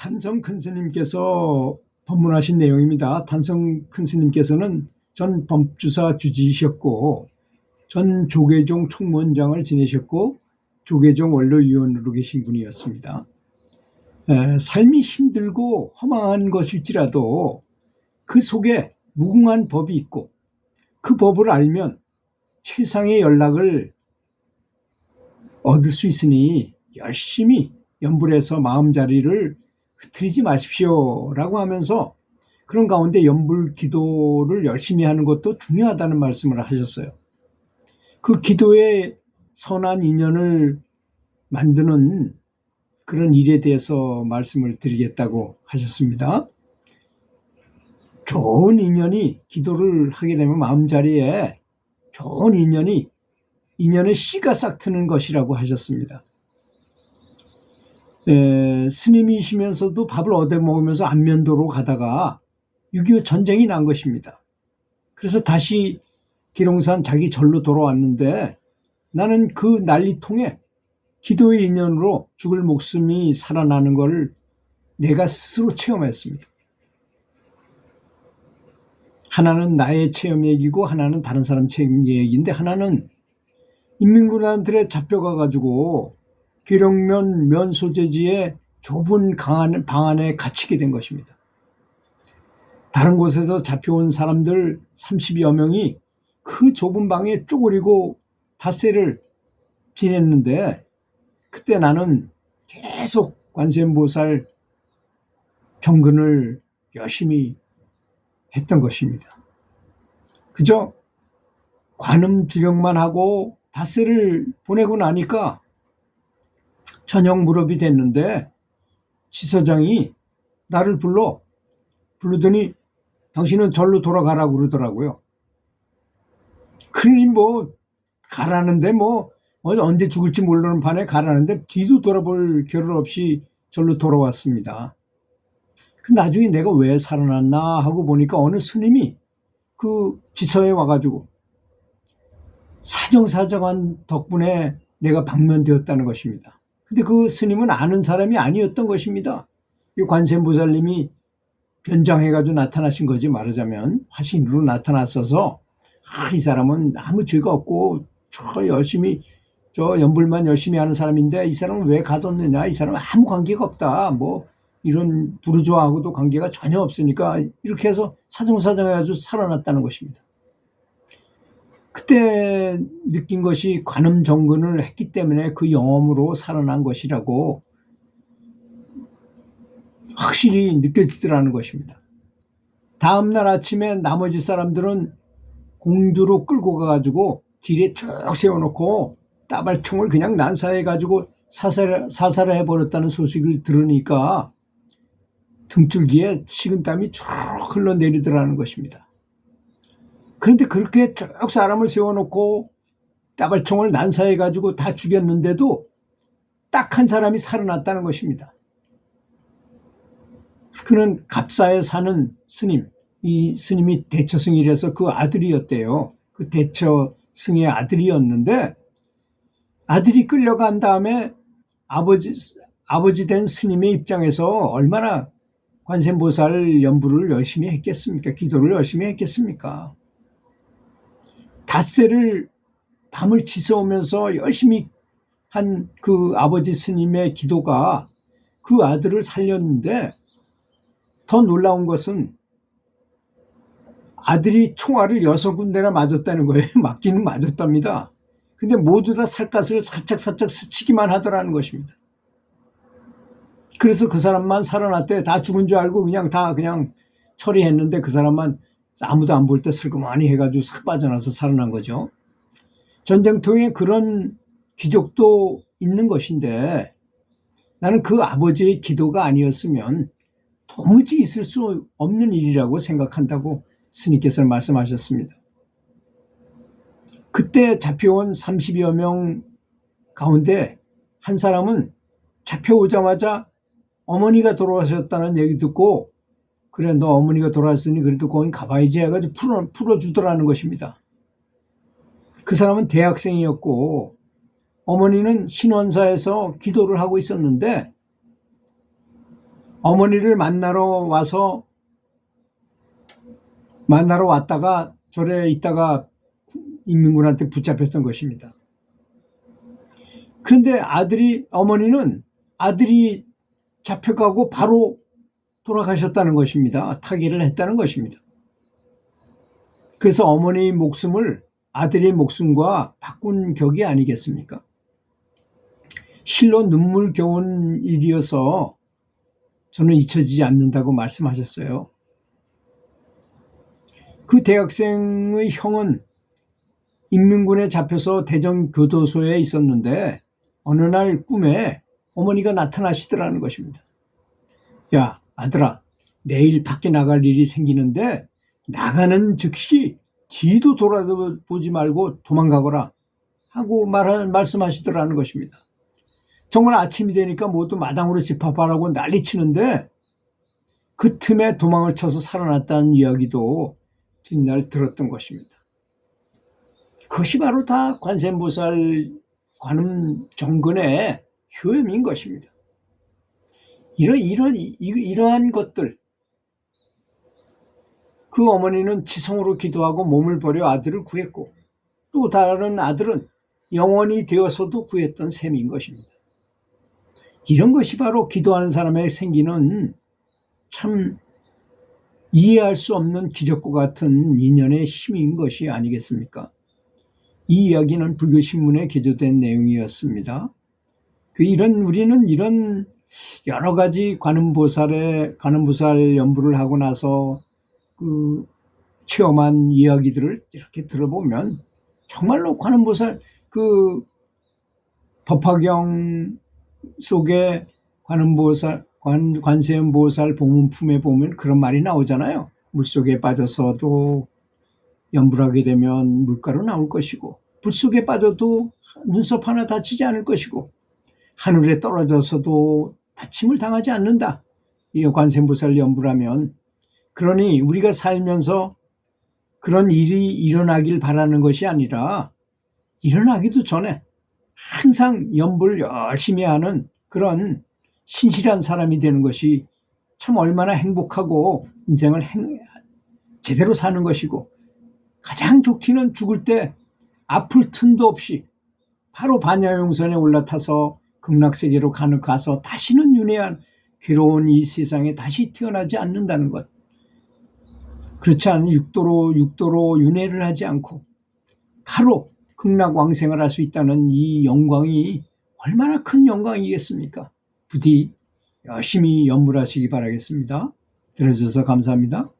단성 큰 스님께서 법문하신 내용입니다. 단성 큰 스님께서는 전 법주사 주지이셨고 전 조계종 총무원장을 지내셨고 조계종 원로위원으로 계신 분이었습니다. 삶이 힘들고 허망한 것일지라도 그 속에 무궁한 법이 있고 그 법을 알면 최상의 연락을 얻을 수 있으니 열심히 연불해서 마음자리를 흐트리지 마십시오라고 하면서 그런 가운데 연불 기도를 열심히 하는 것도 중요하다는 말씀을 하셨어요. 그 기도의 선한 인연을 만드는 그런 일에 대해서 말씀을 드리겠다고 하셨습니다. 좋은 인연이 기도를 하게 되면 마음자리에 좋은 인연의 씨가 싹 트는 것이라고 하셨습니다. 스님이시면서도 밥을 얻어 먹으면서 안면도로 가다가 6.25 전쟁이 난 것입니다. 그래서 다시 기롱산 자기 절로 돌아왔는데 나는 그 난리통에 기도의 인연으로 죽을 목숨이 살아나는 걸 내가 스스로 체험했습니다. 하나는 나의 체험 얘기고 하나는 다른 사람 체험 얘기인데 하나는 인민군한테 잡혀가가지고 기령면 면소재지의 좁은 방 안에 갇히게 된 것입니다. 다른 곳에서 잡혀온 사람들 30여 명이 그 좁은 방에 쪼그리고 닷새를 지냈는데 그때 나는 계속 관세음보살 정근을 열심히 했던 것입니다. 그저 관음 주력만 하고 닷새를 보내고 나니까 저녁 무렵이 됐는데 지서장이 나를 부르더니 당신은 절로 돌아가라고 그러더라고요. 그러니 가라는데 언제 죽을지 모르는 판에 가라는데 뒤도 돌아볼 겨를 없이 절로 돌아왔습니다. 나중에 내가 왜 살아났나 하고 보니까 어느 스님이 그 지서에 와가지고 사정사정한 덕분에 내가 방면되었다는 것입니다. 근데 그 스님은 아는 사람이 아니었던 것입니다. 이 관세음보살님이 변장해가지고 나타나신 거지 말하자면 화신으로 나타났어서 이 사람은 아무 죄가 없고 저 연불만 열심히 하는 사람인데 이 사람은 왜 가뒀느냐, 이 사람은 아무 관계가 없다, 이런 부르주아하고도 관계가 전혀 없으니까 이렇게 해서 사정사정해가지고 살아났다는 것입니다. 그때 느낀 것이 관음 정근을 했기 때문에 그 영험으로 살아난 것이라고 확실히 느껴지더라는 것입니다. 다음날 아침에 나머지 사람들은 공주로 끌고 가가지고 길에 쭉 세워놓고 따발총을 그냥 난사해가지고 사살을 해버렸다는 소식을 들으니까 등줄기에 식은땀이 쭉 흘러내리더라는 것입니다. 그런데 그렇게 쭉 사람을 세워놓고 따발총을 난사해가지고 다 죽였는데도 딱 한 사람이 살아났다는 것입니다. 그는 갑사에 사는 스님, 이 스님이 대처승이라서 그 아들이었대요. 그 대처승의 아들이었는데 아들이 끌려간 다음에 아버지 된 스님의 입장에서 얼마나 관세음보살 연불을 열심히 했겠습니까? 기도를 열심히 했겠습니까? 닷새를 밤을 지새우면서 열심히 한 그 아버지 스님의 기도가 그 아들을 살렸는데 더 놀라운 것은 아들이 총알을 6군데나 맞았다는 거예요. 맞기는 맞았답니다. 근데 모두 다 살갗을 살짝 스치기만 하더라는 것입니다. 그래서 그 사람만 살아났대. 다 죽은 줄 알고 그냥 처리했는데 그 사람만 아무도 안 볼 때 슬그머니 해가지고 싹 빠져나서 살아난 거죠. 전쟁통에 그런 기적도 있는 것인데 나는 그 아버지의 기도가 아니었으면 도무지 있을 수 없는 일이라고 생각한다고 스님께서는 말씀하셨습니다. 그때 잡혀온 30여 명 가운데 한 사람은 잡혀오자마자 어머니가 돌아가셨다는 얘기 듣고 그래 너 어머니가 돌아왔으니 그래도 거긴 가봐야지 해가지고 풀어주더라는 것입니다. 그 사람은 대학생이었고 어머니는 신원사에서 기도를 하고 있었는데 어머니를 만나러 왔다가 절에 있다가 인민군한테 붙잡혔던 것입니다. 그런데 어머니는 아들이 잡혀가고 바로 돌아가셨다는 것입니다. 타계를 했다는 것입니다. 그래서 어머니의 목숨을 아들의 목숨과 바꾼 격이 아니겠습니까? 실로 눈물겨운 일이어서 저는 잊혀지지 않는다고 말씀하셨어요. 그 대학생의 형은 인민군에 잡혀서 대전교도소에 있었는데 어느 날 꿈에 어머니가 나타나시더라는 것입니다. 야, 아들아, 내일 밖에 나갈 일이 생기는데 나가는 즉시 뒤도 돌아보지 말고 도망가거라 하고 말씀하시더라는 것입니다. 정말 아침이 되니까 모두 마당으로 집합하라고 난리치는데 그 틈에 도망을 쳐서 살아났다는 이야기도 뒷날 들었던 것입니다. 그것이 바로 다 관세음보살 관음 정근의 효험인 것입니다. 이러한 것들, 그 어머니는 지성으로 기도하고 몸을 버려 아들을 구했고 또 다른 아들은 영원히 되어서도 구했던 셈인 것입니다. 이런 것이 바로 기도하는 사람에게 생기는 참 이해할 수 없는 기적과 같은 인연의 힘인 것이 아니겠습니까? 이 이야기는 불교신문에 게재된 내용이었습니다. 우리는 이런 여러 가지 관음보살 연부를 하고 나서 체험한 이야기들을 이렇게 들어보면 정말로 관음보살 법화경 속에 관세음보살 보문품에 보면 그런 말이 나오잖아요. 물속에 빠져서도 연불을 하게 되면 물가로 나올 것이고 불속에 빠져도 눈썹 하나 다치지 않을 것이고 하늘에 떨어져서도 다침을 당하지 않는다. 이 관세음보살 연불하면 그러니 우리가 살면서 그런 일이 일어나길 바라는 것이 아니라 일어나기도 전에 항상 연불 열심히 하는 그런 신실한 사람이 되는 것이 참 얼마나 행복하고 인생을 제대로 사는 것이고 가장 좋기는 죽을 때 아플 틈도 없이 바로 반야용선에 올라타서 극락세계로 가서 다시는 윤회한 괴로운 이 세상에 다시 태어나지 않는다는 것. 그렇지 않은 육도로 윤회를 하지 않고 바로 극락왕생을 할 수 있다는 이 영광이 얼마나 큰 영광이겠습니까? 부디 열심히 연불하시기 바라겠습니다. 들어주셔서 감사합니다.